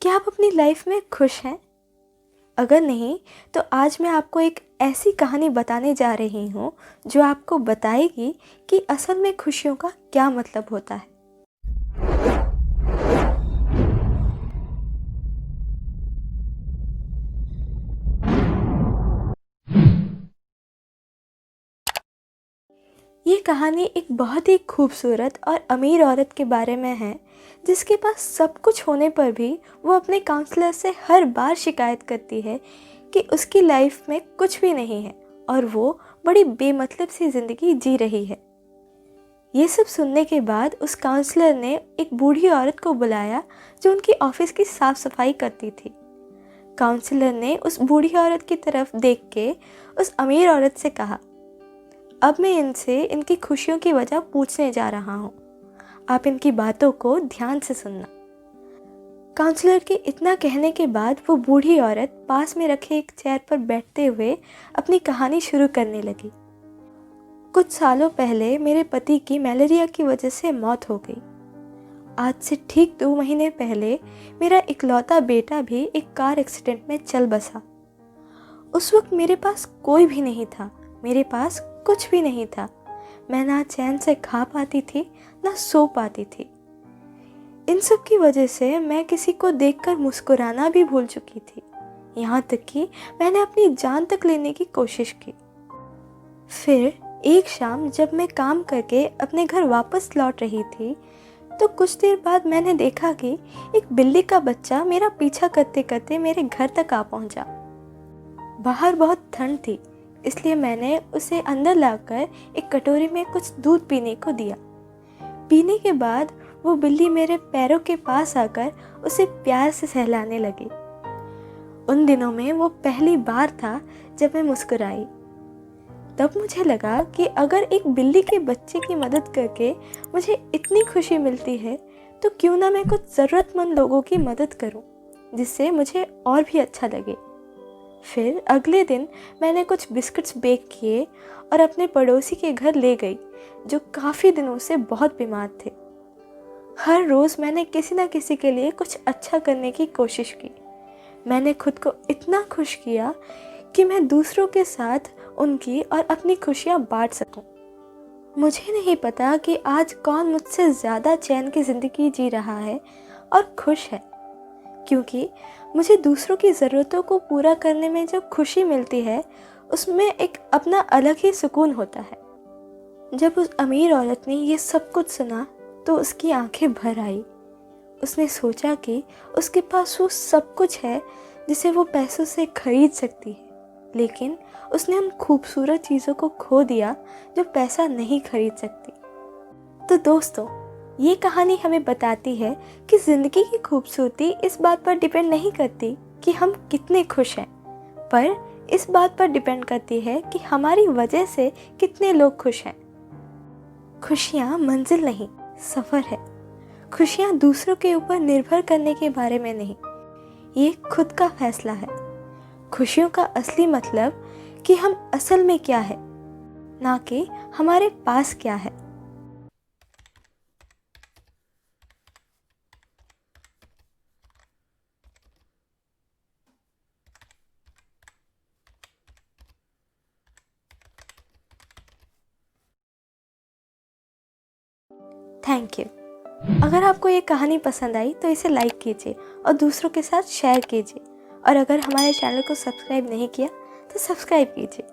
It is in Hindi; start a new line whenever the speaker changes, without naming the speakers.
क्या आप अपनी लाइफ में खुश हैं? अगर नहीं तो आज मैं आपको एक ऐसी कहानी बताने जा रही हूँ जो आपको बताएगी कि असल में खुशियों का क्या मतलब होता है। ये कहानी एक बहुत ही खूबसूरत और अमीर औरत के बारे में है जिसके पास सब कुछ होने पर भी वो अपने काउंसलर से हर बार शिकायत करती है कि उसकी लाइफ में कुछ भी नहीं है और वो बड़ी बेमतलब सी ज़िंदगी जी रही है। ये सब सुनने के बाद उस काउंसलर ने एक बूढ़ी औरत को बुलाया जो उनकी ऑफिस की साफ सफाई करती थी। काउंसलर ने उस बूढ़ी औरत की तरफ देख के उस अमीर औरत से कहा, अब मैं इनसे इनकी खुशियों की वजह पूछने जा रहा हूँ। आप इनकी बातों को ध्यान से सुनना। काउंसलर के इतना कहने के बाद वो बूढ़ी औरत पास में रखे एक चेयर पर बैठते हुए अपनी कहानी शुरू करने लगी। कुछ सालों पहले मेरे पति की मलेरिया की वजह से मौत हो गई। आज से ठीक 2 महीने पहले मेरा इकलौता बेटा भी एक कार एक्सीडेंट में चल बसा। उस वक्त मेरे पास कोई भी नहीं था, मेरे पास कुछ भी नहीं था। मैं ना चैन से खा पाती थी ना सो पाती थी। इन सब की वजह से मैं किसी को देखकर मुस्कुराना भी भूल चुकी थी। यहाँ तक कि मैंने अपनी जान तक लेने की कोशिश की। फिर एक शाम जब मैं काम करके अपने घर वापस लौट रही थी तो कुछ देर बाद मैंने देखा कि एक बिल्ली का बच्चा मेरा पीछा करते करते मेरे घर तक आ पहुंचा। बाहर बहुत ठंड थी, इसलिए मैंने उसे अंदर लाकर एक कटोरी में कुछ दूध पीने को दिया। पीने के बाद वो बिल्ली मेरे पैरों के पास आकर उसे प्यार से सहलाने लगी। उन दिनों में वो पहली बार था जब मैं मुस्कुराई। तब मुझे लगा कि अगर एक बिल्ली के बच्चे की मदद करके मुझे इतनी खुशी मिलती है तो क्यों ना मैं कुछ ज़रूरतमंद लोगों की मदद करूं, जिससे मुझे और भी अच्छा लगे। फिर अगले दिन मैंने कुछ बिस्किट्स बेक किए और अपने पड़ोसी के घर ले गई जो काफ़ी दिनों से बहुत बीमार थे। हर रोज़ मैंने किसी न किसी के लिए कुछ अच्छा करने की कोशिश की। मैंने खुद को इतना खुश किया कि मैं दूसरों के साथ उनकी और अपनी खुशियाँ बांट सकूं। मुझे नहीं पता कि आज कौन मुझसे ज़्यादा चैन की ज़िंदगी जी रहा है और खुश है, क्योंकि मुझे दूसरों की ज़रूरतों को पूरा करने में जो खुशी मिलती है उसमें एक अपना अलग ही सुकून होता है। जब उस अमीर औरत ने ये सब कुछ सुना तो उसकी आंखें भर आई। उसने सोचा कि उसके पास वो सब कुछ है जिसे वो पैसों से खरीद सकती है, लेकिन उसने उन खूबसूरत चीज़ों को खो दिया जो पैसा नहीं खरीद सकती। तो दोस्तों, ये कहानी हमें बताती है कि ज़िंदगी की खूबसूरती इस बात पर डिपेंड नहीं करती कि हम कितने खुश हैं, पर इस बात पर डिपेंड करती है कि हमारी वजह से कितने लोग खुश हैं। खुशियाँ मंजिल नहीं, सफ़र है। खुशियाँ दूसरों के ऊपर निर्भर करने के बारे में नहीं, ये खुद का फैसला है। खुशियों का असली मतलब कि हम असल में क्या है, ना कि हमारे पास क्या है। Thank you. अगर आपको ये कहानी पसंद आई तो इसे लाइक कीजिए और दूसरों के साथ शेयर कीजिए। और अगर हमारे चैनल को सब्सक्राइब नहीं किया तो सब्सक्राइब कीजिए।